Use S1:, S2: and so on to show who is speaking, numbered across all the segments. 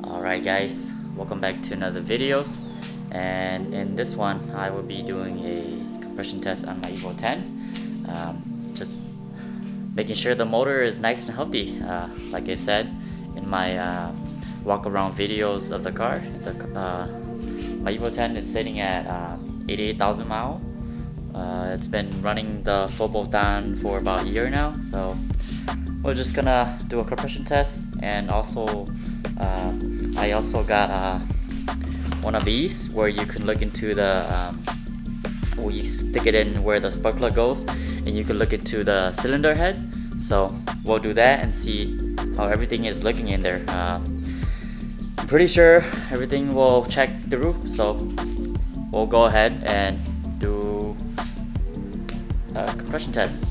S1: Alright guys, welcome back to another videos, and in this one I will be doing a compression test on my Evo 10. Just making sure the motor is nice and healthy. Like I said in my walk around videos of the car, my Evo 10 is sitting at 88,000 miles. It's been running the full bolt on for about a year now, so we're just gonna do a compression test. And also I also got one of these where you can look into the where you stick it in where the spark plug goes, and you can look into the cylinder head. So we'll do that and see how everything is looking in there. I'm pretty sure everything will check through, so we'll go ahead and do a compression test.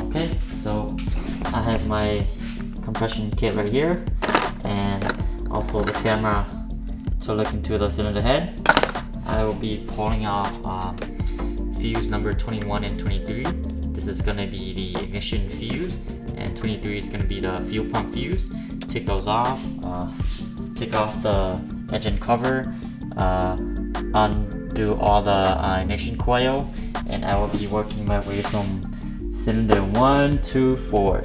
S1: Okay, so I have my compression kit right here, and also the camera to look into the cylinder head. I will be pulling off fuse number 21 and 23. This is going to be the ignition fuse, and 23 is going to be the fuel pump fuse. Take those off, take off the engine cover, undo all the ignition coil, and I will be working my way from cylinder 1 to 4.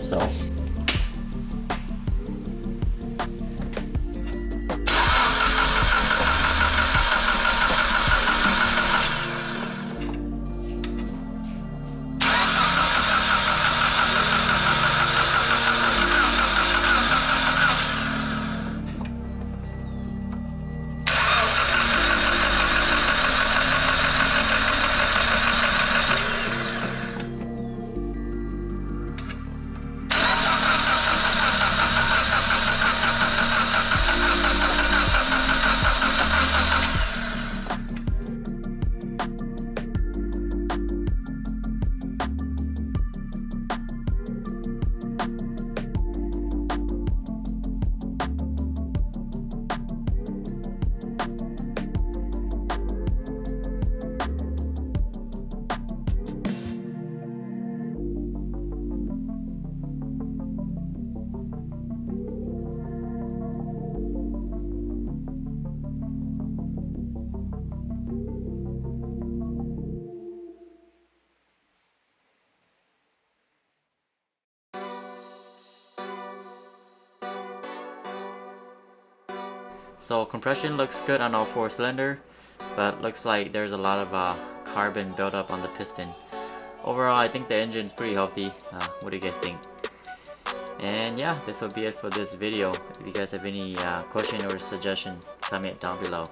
S1: So compression looks good on all 4 cylinder, but looks like there's a lot of carbon buildup on the piston. Overall, I think the engine's pretty healthy. What do you guys think? And yeah, this will be it for this video. If you guys have any question or suggestion, comment down below.